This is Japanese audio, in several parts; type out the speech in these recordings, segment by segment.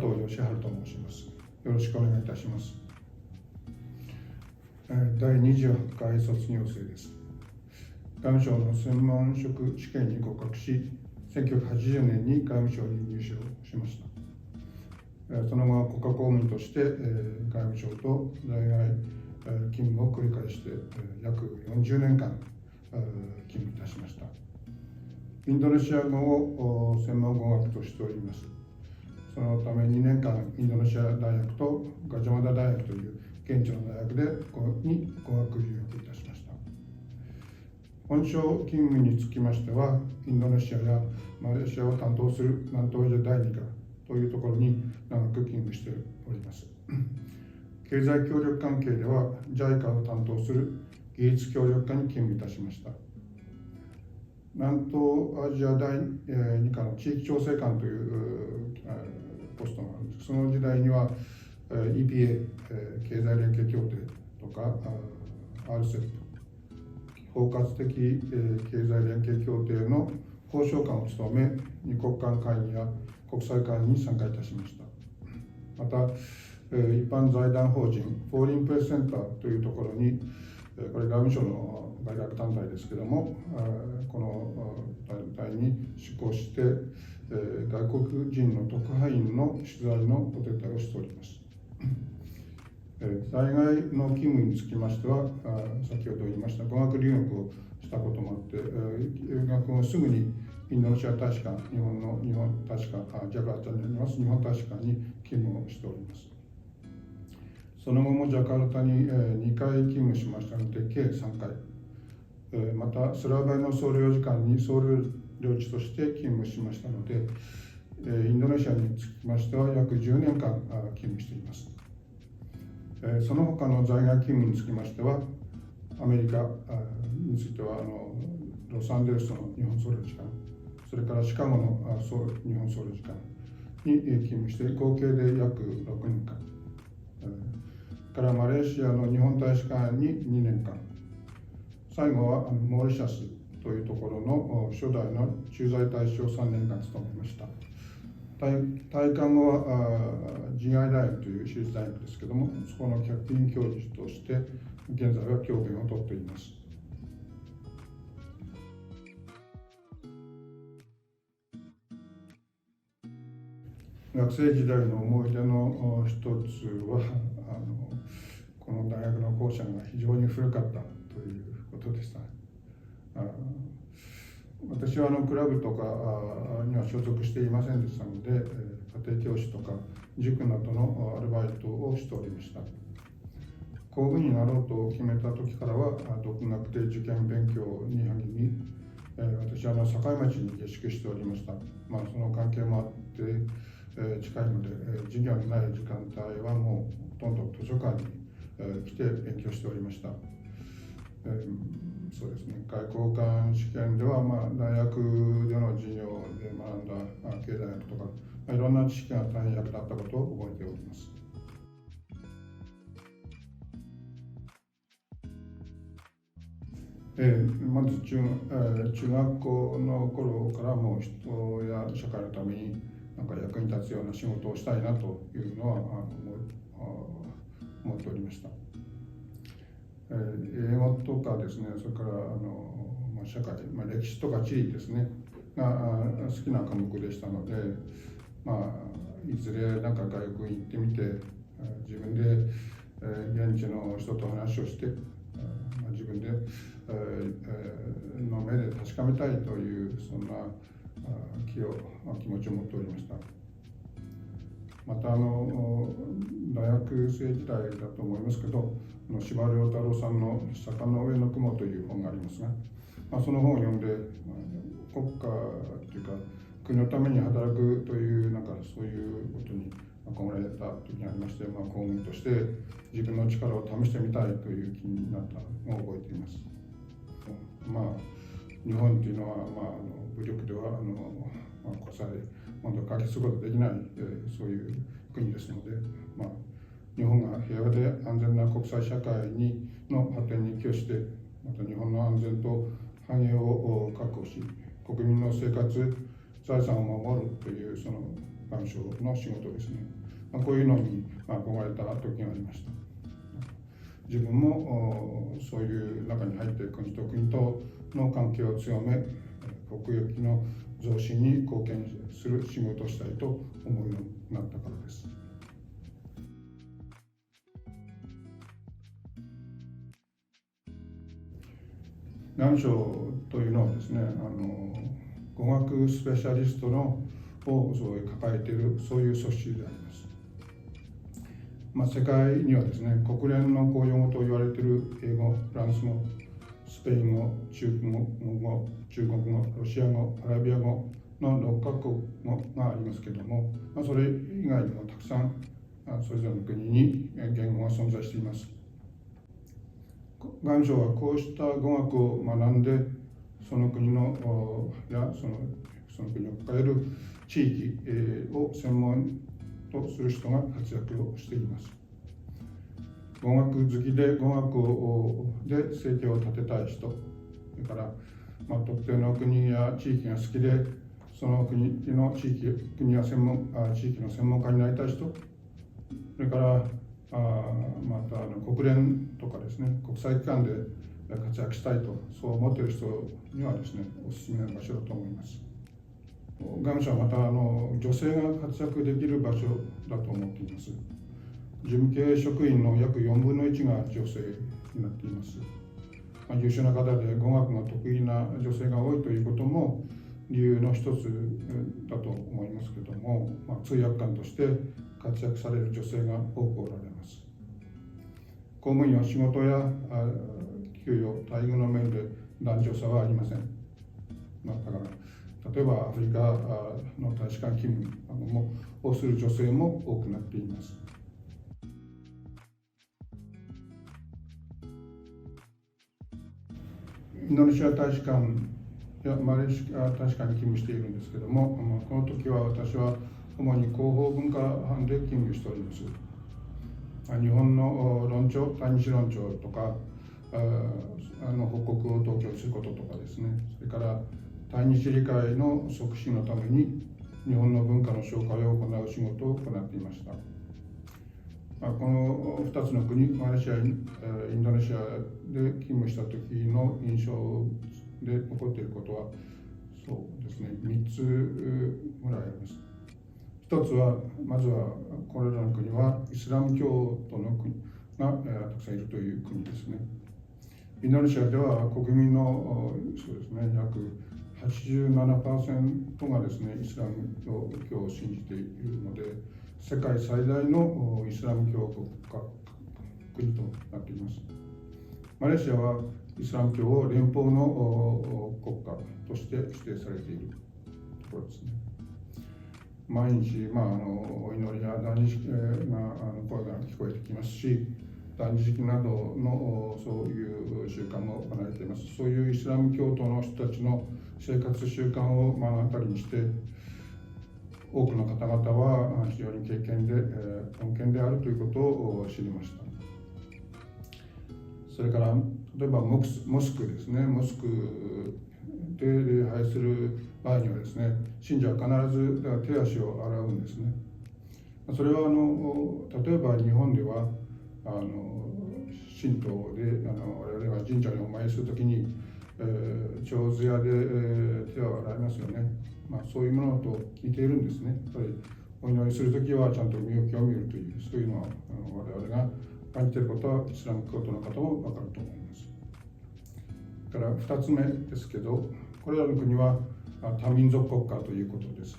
藤義治と申します。よろしくお願いいたします。第28回卒業生です。外務省の専門職試験に合格し、1980年に外務省に入省しました。その後は国家公務員として外務省と在外勤務を繰り返して約40年間勤務いたしました。インドネシア語を専門語学としております。そのため2年間インドネシア大学とガジャマダ大学という現地の大学に語学留学いたしました。本省勤務につきましては、インドネシアやマレーシアを担当する南東アジア第2課というところに長く勤務しております。経済協力関係では JICA を担当する技術協力課に勤務いたしました。南東アジア第2課の地域調整官というポストがあるんです。その時代には EPA 経済連携協定とか RCEP 包括的経済連携協定の交渉官を務め、二国間会議や国際会議に参加いたしました。また一般財団法人フォーリンプレスセンターというところに、これ外務省の外学団体ですけれども、この団体に出向して、外国人の特派員の取材のお手伝いをしております。在外の勤務につきましては、先ほど言いました語学留学をしたこともあって、留学後すぐにインドネシア大使館、日本大使館、ジャカルタにあります日本大使館に勤務をしております。その後もジャカルタに2回勤務しましたので、計3回。また、スラバイの総領事館に総領事として勤務しましたので、インドネシアにつきましては約10年間勤務しています。その他の在外勤務につきましては、アメリカについてはロサンゼルスの日本総領事館、それからシカゴの日本総領事館に勤務して、合計で約6年間。からマレーシアの日本大使館に2年間、最後はモーリシャスというところの初代の駐在大使を3年間務めました。退官後は仁愛大学という私立大学ですけれども、そこの客員教授として現在は教鞭をとっています。学生時代の思い出の一つはこの大学の校舎が非常に古かったということでした。私はクラブとかには所属していませんでしたので、家庭教師とか塾などのアルバイトをしておりました。公務員になろうと決めた時からは独学で受験勉強に励み、私は境町に下宿しておりました。その関係もあって近いので、授業のない時間帯はもうほとんど図書館に来て勉強しておりました。そうですね、外交官試験では、大学での授業で学んだ経済学とか、いろんな知識が大変役立ったことを覚えております。まず中学校の頃からもう人や社会のために役に立つような仕事をしたいなというのは思っておりました。英語とかですね、それから社会、歴史とか地理ですねが好きな科目でしたので、いずれ外国に行ってみて自分で現地の人と話をして自分での目で確かめたいというそんな気持ちを持っておりました。また大学生時代だと思いますけど、司馬遼太郎さんの「坂の上の雲」という本がありますが、その本を読んで国家というか国のために働くというそういうことに憧れた時がありまして、公務員として自分の力を試してみたいという気になったのを覚えています。日本というのは、武力では殺され本当に隠すことができない、そういう国ですので、日本が平和で安全な国際社会の発展に寄与して、また日本の安全と繁栄を確保し、国民の生活財産を守るというその外務省の仕事ですね。こういうのに憧れた時がありました。自分もそういう中に入って国と国との関係を強め、国益の増進に貢献する仕事をしたいと思うようになったからです。外務省というのはですね、語学スペシャリストを抱えているそういう組織であります。世界にはですね、国連の公用語と言われている英語、フランス語、スペイン語、中国語、ロシア語、アラビア語の6カ国語がありますけれども、それ以外にもたくさんそれぞれの国に言語が存在しています。外務省はこうした語学を学んで、その国のその国を抱える地域を専門とする人が活躍をしています。語学好きで語学で生計を立てたい人、それから、特定の国や地域が好きで、その国の地域や地域の専門家になりたい人、それからまた国連とかですね、国際機関で活躍したいと、そう思っている人にはですね、おすすめな場所だと思います。外務省はまた女性が活躍できる場所だと思っています。事務系職員の約4分の1が女性になっています。優秀な方で語学が得意な女性が多いということも理由の一つだと思いますけれども、通訳官として活躍される女性が多くおられます。公務員は仕事や給与、待遇の面で男女差はありません。だから例えばアフリカの大使館勤務をする女性も多くなっています。インドネシア大使館やマレーシア大使館に勤務しているんですけれども、この時は私は主に広報文化班で勤務しております。日本の対日論調とか報告を統計することとかですね、それから対日理解の促進のために日本の文化の紹介を行う仕事を行っていました。この2つの国、マレーシア、インドネシアで勤務した時の印象で残っていることは、そうですね、3つぐらいあります。1つは、まずはこれらの国はイスラム教徒の国がたくさんいるという国ですね。インドネシアでは国民のそうですね、約87% がですね、イスラム教を信じているので、世界最大のイスラム教国となっています。マレーシアはイスラム教を連邦の国家として指定されているところですね。毎日、お祈りや断食が声が聞こえてきますし、断食などのそういう習慣も行われています。そういうイスラム教徒の人たちの生活習慣を目の当たりにして、多くの方々は非常に敬虔で穏健であるということを知りました。それから例えばモスクですね、モスクで礼拝する場合にはですね、信者は必ず手足を洗うんですね。それは例えば日本では神道で我々が神社にお参りするときに、手水屋で、手を洗いますよね。そういうものと似ているんですね。やっぱりお祈りするときはちゃんと身を清めるという、そういうのは我々が感じていることはイスラム教徒の方も分かると思います。それから2つ目ですけど、これらの国は多民族国家ということです。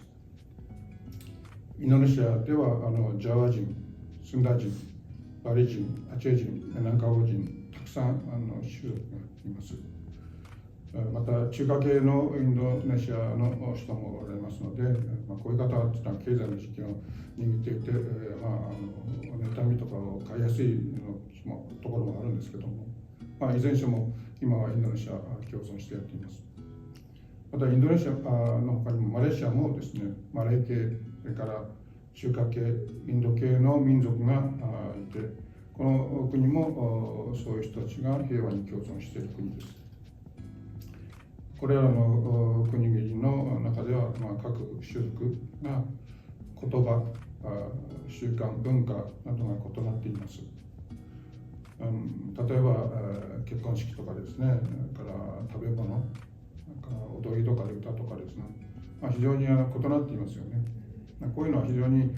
インドネシアではジャワ人、スンダ人、バリ人、アチェ人、ナンカオ人、たくさん種族がいます。また中華系のインドネシアの人もおられますので、こういう方は経済の実権を握っていて、妬みとかを買いやすいところもあるんですけども、いずれにしても今はインドネシア共存してやっています。またインドネシアの他にもマレーシアもですね、マレー系、それから中華系、インド系の民族がいて、この国もそういう人たちが平和に共存している国です。これらの国々の中では、各種族が言葉、習慣、文化などが異なっています。例えば結婚式とかですね、から食べ物、から踊りとかで歌とかですね、非常に異なっていますよね。こういうのは非常に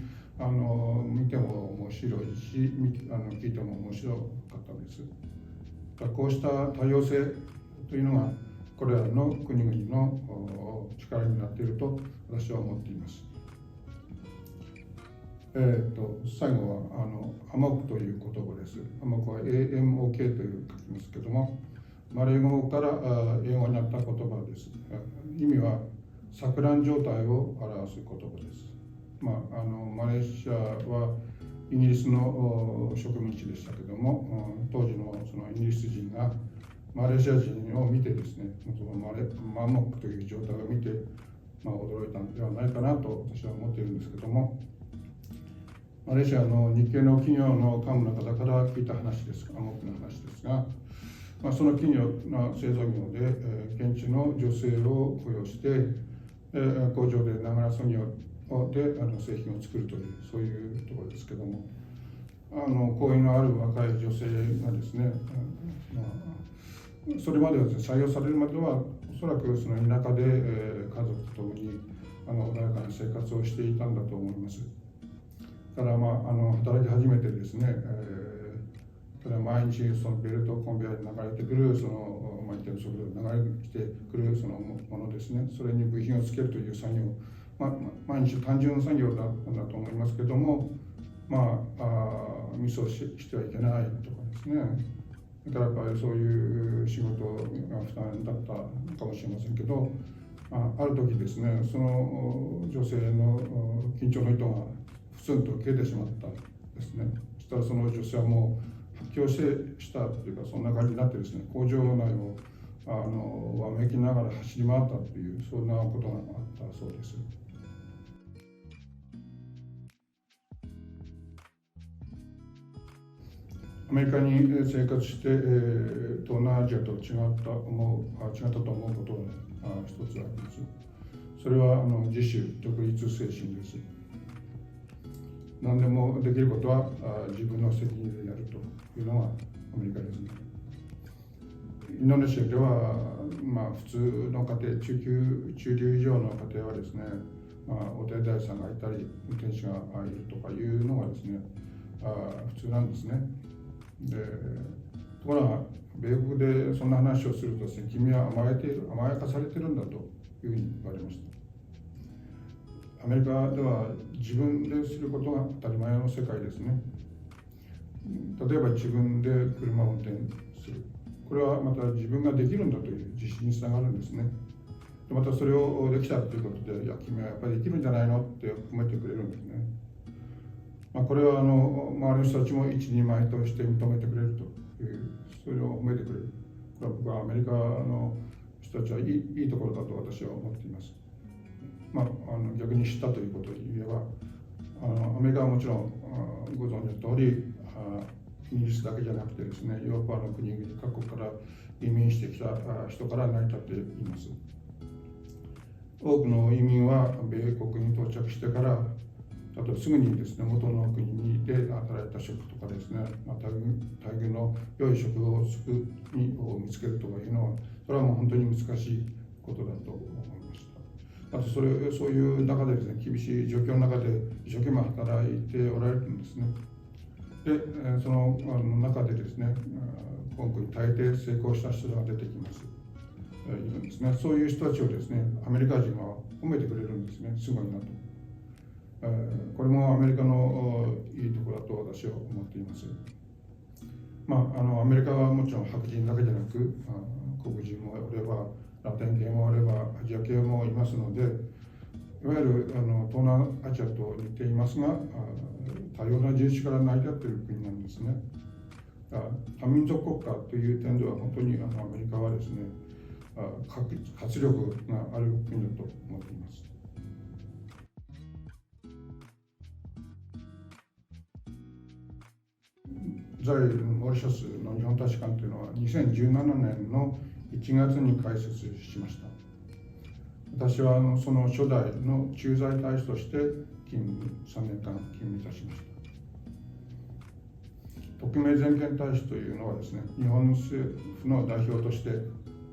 見ても面白いし、聞いても面白かったです。こうした多様性というのがこれらの国々の力になっていると私は思っています。最後はアモクという言葉です。アモクは AMOK という書きますけども、マレー語から英語になった言葉です。意味は錯乱状態を表す言葉です。マレーシアはイギリスの植民地でしたけども、当時のそのイギリス人がマレーシア人を見てですね、そのアモクという状態を見て、驚いたのではないかなと私は思っているんですけども、マレーシアの日系の企業の幹部の方から聞いた話です、アモクの話ですが、その企業の製造業で、現地の女性を雇用して、工場でながら作業で製品を作るという、そういうところですけども、交易のある若い女性がですね、それまではですね、採用されるまでは、おそらくその田舎で、家族と共に穏やかな生活をしていたんだと思います。から、働き始めてですね、毎日そのベルトコンベヤーに流れてくる、その一定の速度で流れてきてくるそのものですね、それに部品をつけるという作業、毎日単純な作業だったんだと思いますけども、ミスをしてはいけないとかですね、だからやっぱりそういう仕事が負担だったかもしれませんけど、ある時ですね、その女性の緊張の糸がプツンと消えてしまったですね。そしたらその女性はもう発狂したというか、そんな感じになってですね、工場内をわめきながら走り回ったという、そんなことがあったそうです。アメリカに生活して、東南アジアと違ったと思うことが一つあります。それは自主独立精神です。何でもできることは自分の責任でやるというのがアメリカですね。インドネシアでは、普通の家庭、中流以上の家庭はですね、お手伝いさんがいたり、運転手がいるとかいうのがですね、普通なんですね。でところが、米国でそんな話をするとですね、君は甘やかされてるんだというふうに言われました。アメリカでは自分ですることが当たり前の世界ですね。例えば自分で車を運転する。これはまた自分ができるんだという自信につながるんですね。でまたそれをできたということで、いや、君はやっぱりできるんじゃないのって褒めてくれるんですね。これは周りの人たちも一人前として認めてくれるという、それを褒めてくれる。これは僕はアメリカの人たちはいいところだと私は思っています。逆に知ったということを言えば、アメリカはもちろんご存知の通り、イギリスだけじゃなくてですね、ヨーロッパの国々各国から移民してきた人から成り立っています。多くの移民は米国に到着してから、あとすぐにですね、元の国で働いた職とかですね、待遇の良い職を見つけるとかいうのは、それはもう本当に難しいことだと思いました。あとそういう中でですね、厳しい状況の中で一生懸命働いておられるんですね。で、その中でですね、今回大抵成功した人が出てきます。いるんですね。そういう人たちをですね、アメリカ人は褒めてくれるんですね。すごいなと。これもアメリカのいいところだと私は思っています。アメリカはもちろん白人だけじゃなく、黒人もおれば、ラテン系もおれば、アジア系もいますので、いわゆる東南アジアと似ていますが、多様な人種から成り立っている国なんですね。多民族国家という点では、本当にアメリカはですね、活力がある国だと思っています。在モーリシャスの日本大使館というのは2017年の1月に開設しました。私はその初代の駐在大使として3年間勤務いたしました。特命全権大使というのはですね、日本政府の代表として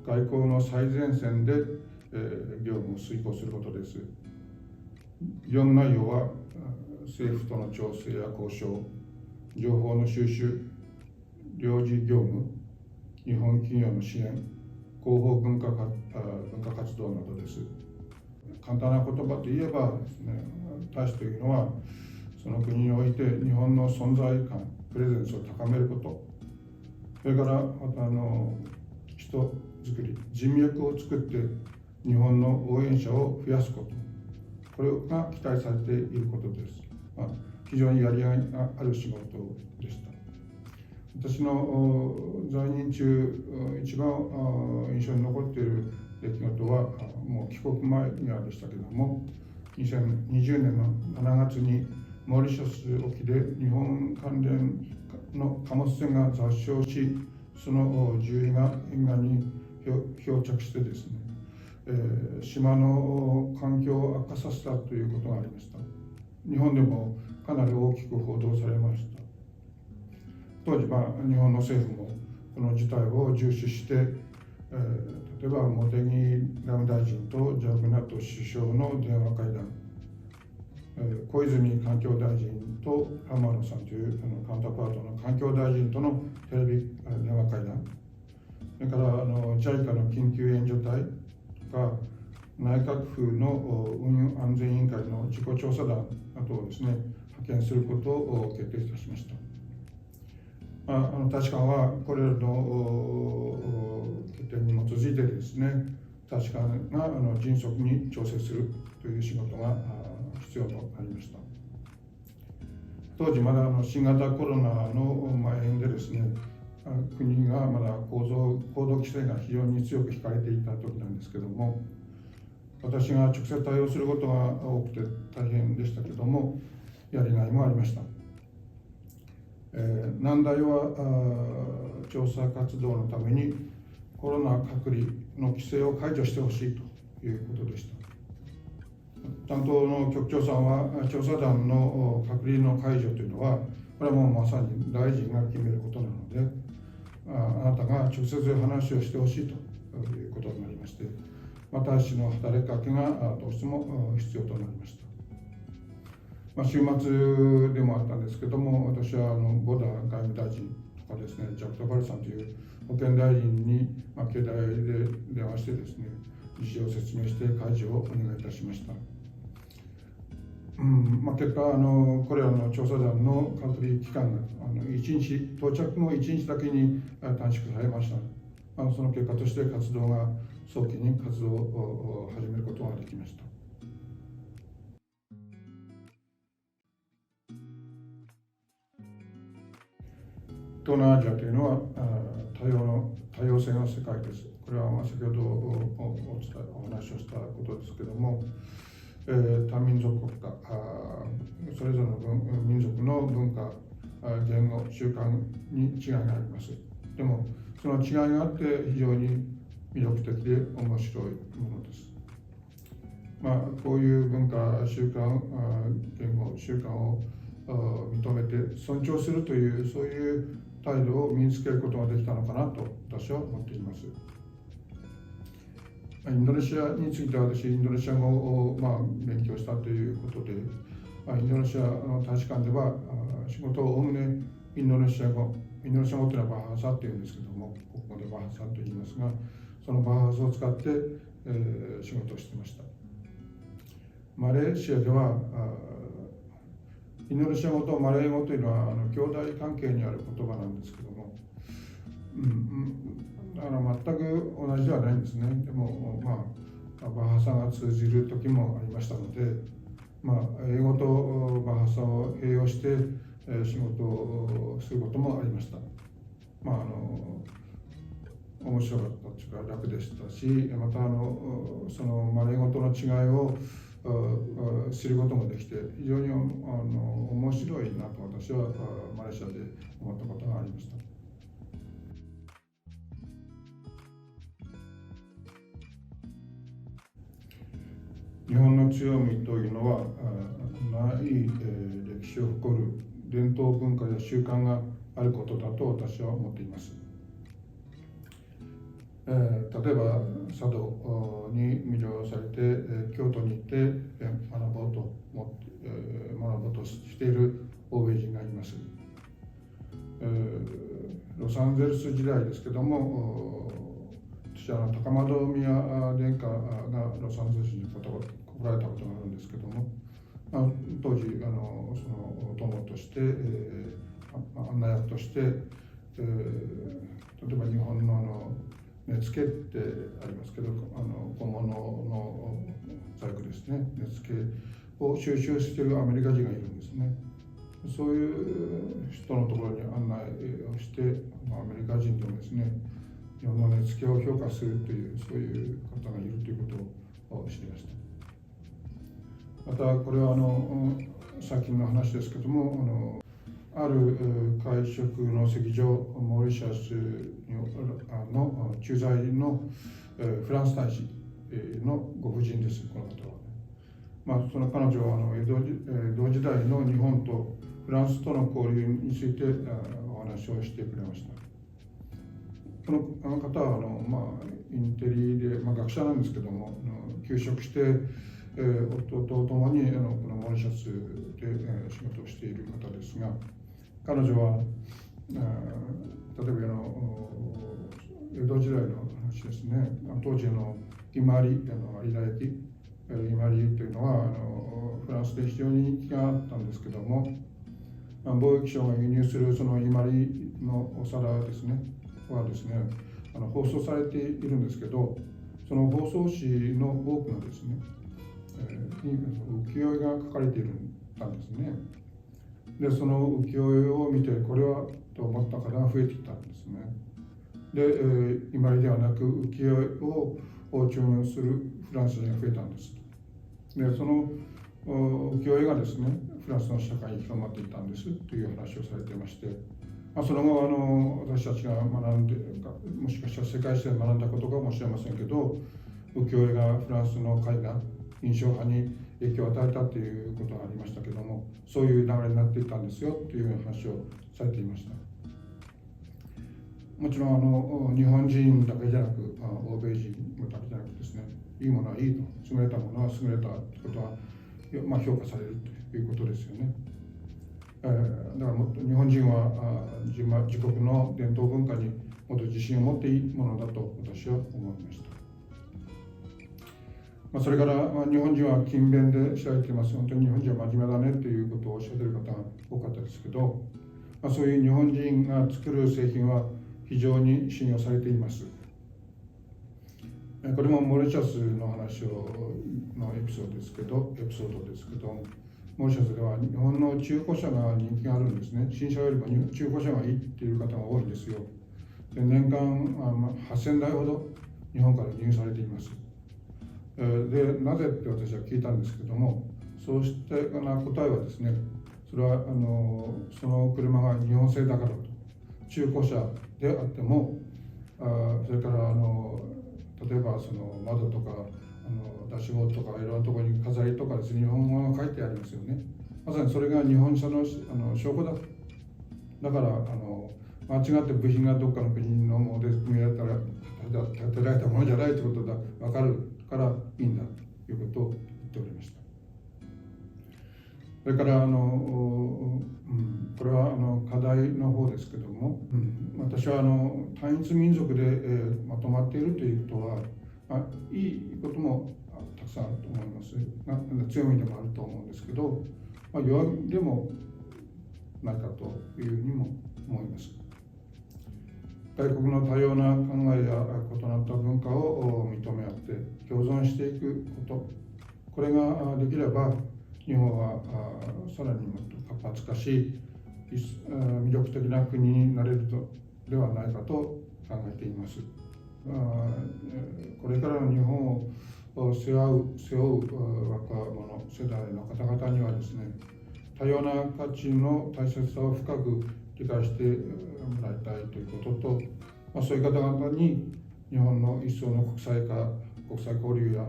外交の最前線で、業務を遂行することです。業務内容は政府との調整や交渉、情報の収集、領事業務、日本企業の支援、広報文化活動などです。簡単な言葉といえばですね、大使というのはその国において日本の存在感、プレゼンスを高めること、それから人づくり、人脈を作って日本の応援者を増やすこと、これが期待されていることです。非常にやりがいがある仕事でした。私の在任中、一番印象に残っている出来事は、もう帰国前にはでしたけれども、2020年の7月にモーリシャス沖で日本関連の貨物船が座礁し、その重油が沿岸に漂着してですね、島の環境を悪化させたということがありました。日本でもかなり大きく報道されました。当時、日本の政府もこの事態を重視して、例えば茂木外務大臣とジャグナット首相の電話会談、小泉環境大臣と天野さんというカウンターパートの環境大臣とのテレビ電話会談、それからJICA の緊急援助隊とか、内閣府の運輸安全委員会の事故調査団などをですね、派遣することを決定いたしました。大使館はこれらの決定に基づいてですね、大使館が迅速に調整するという仕事が必要となりました。当時まだ新型コロナの蔓延でですね、国がまだ行動規制が非常に強く引かれていた時なんですけども、私が直接対応することが多くて大変でしたけども、やりがいもありました。難題は調査活動のためにコロナ隔離の規制を解除してほしいということでした。担当の局長さんは、調査団の隔離の解除というのは、これはもうまさに大臣が決めることなので、あなたが直接話をしてほしいということになりまして、私の働きかけがどうしても必要となりました。週末でもあったんですけども、私はボダ外務大臣とかですね、ジャクタバルさんという保健大臣に携帯で電話してですね、事情を説明して解除をお願いいたしました。結果、これらの調査団の隔離期間が1日、到着後1日だけに短縮されました。その結果として活動が早期に活動を始めることができました。東南アジアというのは多様性の世界です。これは先ほどお話をしたことですけども、多民族国家、それぞれの民族の文化、言語、習慣に違いがあります。でも、その違いがあって非常に魅力的で面白いものです。こういう文化、習慣、言語、習慣を認めて尊重するという、そういう態度を身につけることができたのかなと私は思っています。インドネシアについては私、インドネシア語を勉強したということで、インドネシアの大使館では仕事をおおむねインドネシア語というのはバハサというんですけども、国語でバハサと言いますが、そのバハサを使って仕事をしていました。マレーシアではインドネシア語とマレー語というのは兄弟関係にある言葉なんですけども、だから全く同じではないんですね。でもバハサが通じる時もありましたので、英語とバハサを併用して仕事をすることもありました。面白かったというか楽でしたし、またそのマレー語との違いを知ることもできて、非常に面白いなと私はマレーシアで思ったことがありました。日本の強みというのは長い歴史を誇る伝統文化や習慣があることだと私は思っています。例えば佐渡に魅了されて京都に行って学ぼうとしている欧米人がいます。ロサンゼルス時代ですけども、私は高円宮殿下がロサンゼルスに来られたことがあるんですけども、当時そのお供として、案内役として、例えば日本の根付ってありますけど、小物の細工ですね、根付を収集しているアメリカ人がいるんですね。そういう人のところに案内をして、アメリカ人でもですね、日本の根付を評価するという、そういう方がいるということを知りました。また、これは最近の話ですけども、ある会食の席上、モーリシャスの駐在のフランス大使のご婦人です、この方は。その彼女は江戸時代の日本とフランスとの交流についてお話をしてくれました。この方はインテリで、学者なんですけども、休職して、夫と共にこのモーリシャスで仕事をしている方ですが、彼女は例えば江戸時代の話ですね、当時の伊万里、有田焼、伊万里というのはフランスで非常に人気があったんですけども、貿易商が輸入するその伊万里のお皿ですねはですね、包装されているんですけど、その包装紙の多くがですね、浮世絵が描かれていたんですね。で、その浮世絵を見て、これはと思った方が増えてきたんですね。で、伊万里ではなく浮世絵を注文するフランス人が増えたんです。で、その浮世絵がですね、フランスの社会に広まっていたんですという話をされていまして、その後私たちが学んで、もしかしたら世界史で学んだことかもしれませんけど、浮世絵がフランスの絵画、印象派に影響を与えたということがありましたけども、そういう流れになっていったんですよという話をされていました。もちろん日本人だけじゃなく、欧米人だけじゃなくですね、いいものはいいと、優れたものは優れたということは、評価されるということですよね。だからもっと日本人は自国の伝統文化にもっと自信を持っていいものだと私は思いました。それから日本人は勤勉で知られています。本当に日本人は真面目だねということをおっしゃっている方が多かったですけど、そういう日本人が作る製品は非常に信用されています。これもモーリシャスの話のエピソードですけど、モーリシャスでは日本の中古車が人気があるんですね。新車よりも中古車がいいっていう方が多いんですよ。で、年間8000台ほど日本から輸入されています。で、なぜって私は聞いたんですけども、そうした答えはですね、それはその車が日本製だからと。中古車であっても、それから例えばその窓とかダッシュボードとかいろんなところに飾りとかですね、日本語が書いてありますよね。まさにそれが日本車の証拠だ。だから間違って部品がどっかの国のもので組み立てられたものじゃないということが分かるからいいんだということを言っておりました。それからこれは課題の方ですけども、私は単一民族で、まとまっているということは、いいこともたくさんあると思いますが、強みでもあると思うんですけど、弱みでもないかというふうにも思います。外国の多様な考えや異なった文化を認め合って共存していくこと、これができれば日本はさらにもっと活発化し、魅力的な国になれるのではないかと考えています。これからの日本を背負う若者世代の方々にはですね、多様な価値の大切さを深く理解してもらいたいということと、そういう方々に日本の一層の国際化、国際交流や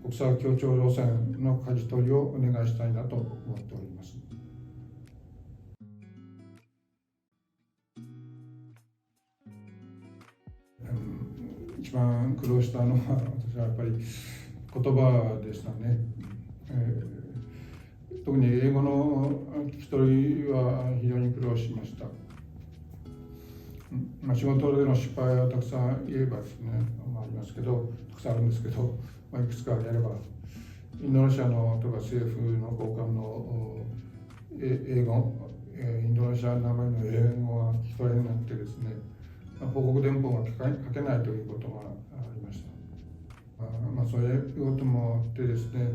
国際協調路線の舵取りをお願いしたいなと思っております。一番苦労したのは、私はやっぱり言葉でしたね。特に英語の聞き取りは非常に苦労しました。仕事での失敗はたくさん言えばですね、ありますけど、たくさんあるんですけど、いくつかやれば、インドネシアのとか政府の高官の英語、インドネシアの名前の英語が聞き取れになってですね、報告電報が書けないということがありました。そういうこともあってですね、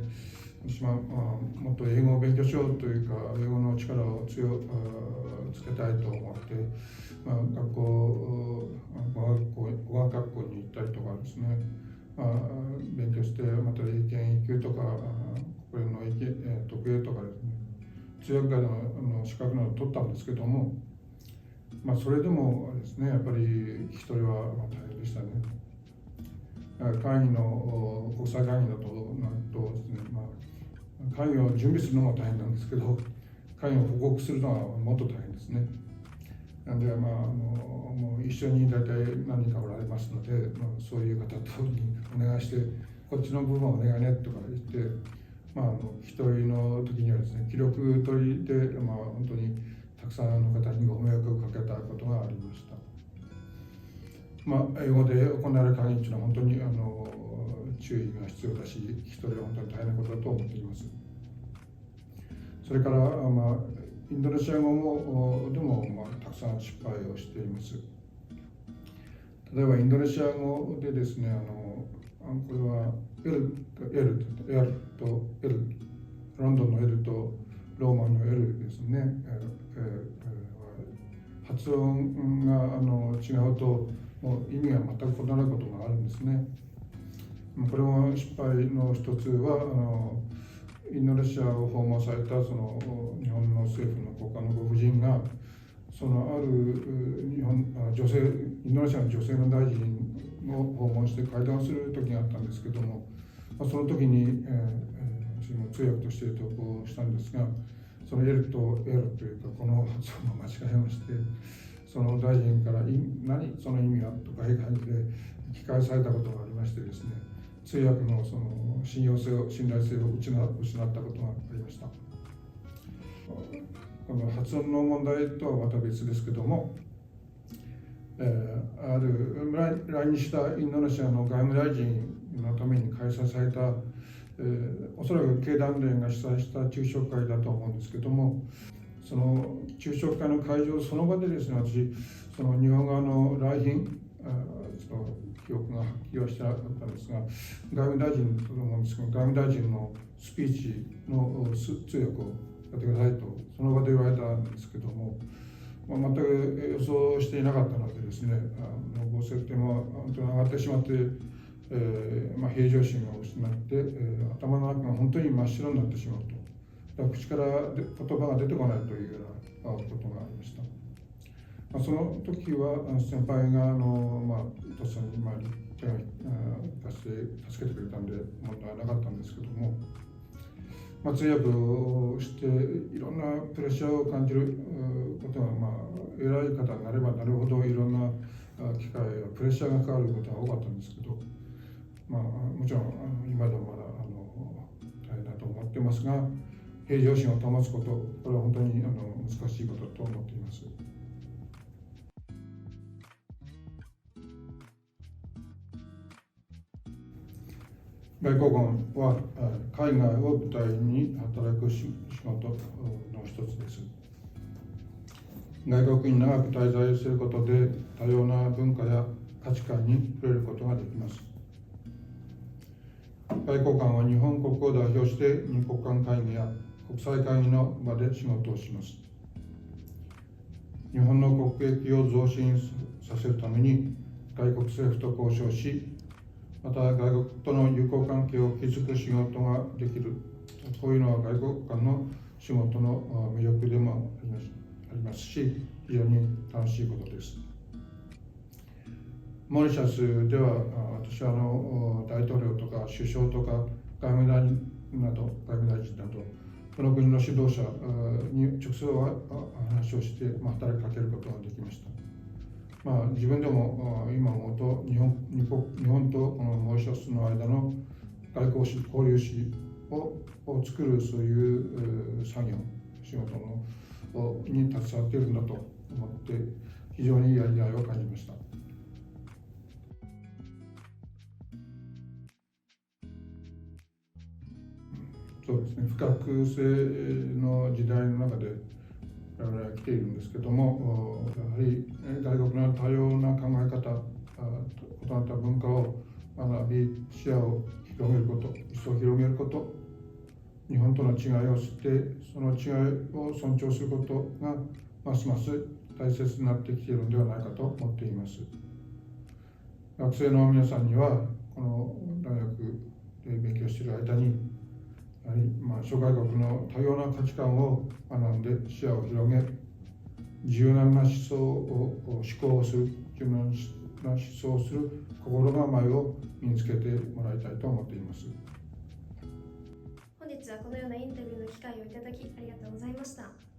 私はもっと英語を勉強しようというか、英語の力をつけたいと思って、学校、語学学校に行ったりとかですね、勉強して、また英検1級とか、国連の特 A とかですね、通訳官の資格などを取ったんですけども、それでもですね、やっぱり聞き取りは大変でしたね。会議の国際会議だとなるとですね、会議を準備するのも大変なんですけど、会議を報告するのはもっと大変ですね。なんで、もう一緒に大体何人かおられますので、そういう方にお願いして、こっちの部分をお願いねとか言って、聞き取りの時にはですね、記録取りで、本当にたくさんの方にご迷惑をかけたことがありました。英語で行われる会議というのは本当に注意が必要だし、聞き取りは本当に大変なことだと思っています。それから、インドネシア語でもたくさん失敗をしています。例えばインドネシア語でですね、これは L と L、ロンドンの L とローマンの L ですね。発音が違うと、もう意味が全く異なることがあるんですね。これも失敗の一つは、インドネシアを訪問されたその日本の政府の高官のご婦人が、そのあるインドネシアの女性の大臣を訪問して会談する時があったんですけども、その時に、私も通訳として投稿したんですが、その L と L というか、この発音を間違えまして、その大臣から何その意味はとかいう感じで聞き返されたことがありましてですね、通訳のその信頼性を失ったことがありました。この発音の問題とはまた別ですけども、来日したインドネシアの外務大臣のために開催された、おそらく経団連が主催した昼食会だと思うんですけども、その昼食会の会場その場でですね、私その日本側の来賓、その記憶がはっきりはしてなかったんですが、外務大臣だと思うんですけど、外務大臣のスピーチの通訳をやってくださいとその場で言われたんですけども、全く予想していなかったのでですね、ご接点も本当に上がってしまって、平常心を失って、頭の中が本当に真っ白になってしまうと。口から言葉が出てこないというようなことがありました。その時は先輩がとっさに手を出して助けてくれたんで問題はなかったんですけども、通訳をしていろんなプレッシャーを感じることが、偉い方になればなるほどいろんな機会やプレッシャーがかかることが多かったんですけど、もちろん今でもまだ大変だと思ってますが、平常心を保つこと、これは本当に難しいことだと思っています。外交官は海外を舞台に働く仕事の一つです。外国に長く滞在することで多様な文化や価値観に触れることができます。外交官は日本国を代表して二国間会議や国際会議の場で仕事をします。日本の国益を増進させるために外国政府と交渉し、また外国との友好関係を築く仕事ができる、こういうのは外国間の仕事の魅力でもありますし、非常に楽しいことです。モーリシャスでは私は大統領とか首相とか外務大臣など、その国の指導者に直接話をして、働きかけることができました。自分でも今思うと日本とこのモーリシャスの間の外交史、交流史を作るそういう作業、仕事に携わっているんだと思って非常にやりがいを感じました。そうですね、不確性の時代の中で我々は来ているんですけども、やはり外国の多様な考え方、異なった文化を学び、視野を広げること、一層広げること、日本との違いを知って、その違いを尊重することがますます大切になってきているのではないかと思っています。学生の皆さんには、この大学で勉強している間に、やはり諸外国の多様な価値観を学んで視野を広げ、柔軟な思考をする、柔軟な思想をする心構えを身につけてもらいたいと思っています。本日はこのようなインタビューの機会をいただきありがとうございました。